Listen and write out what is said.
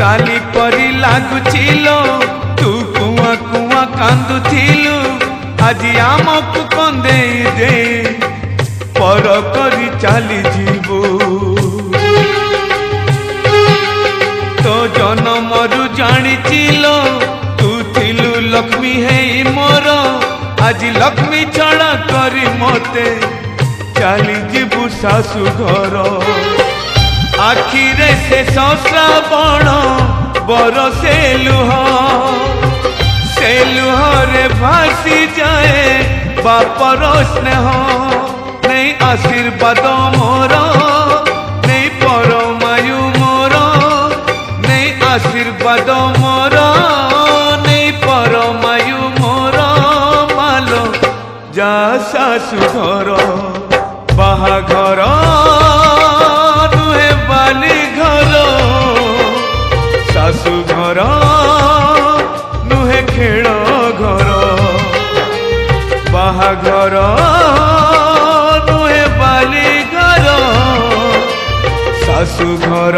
काली परी लागुचिलो तू कुआ कुआ कांदुथिलु आजी आमकु कंदे दे पर करी चली जीवु तो जनमरु जानिचिलो तू थिलु लक्ष्मी है मोर आज लक्ष्मी छड़ा करी मते चली जीवु सासु घर आखिरे से श्रावण बरसे लुह रे भासी जाए बापर स्नेह नहीं आशीर्वाद मोर नहीं परमायु मोर नहीं आशीर्वाद मोर नहीं परमायु मोर मालो जा सासु घर बाहाघर नुहे बाली घर सासु घर नुहे खेल घर बाहाघर नुहे बाली घर सासु घर।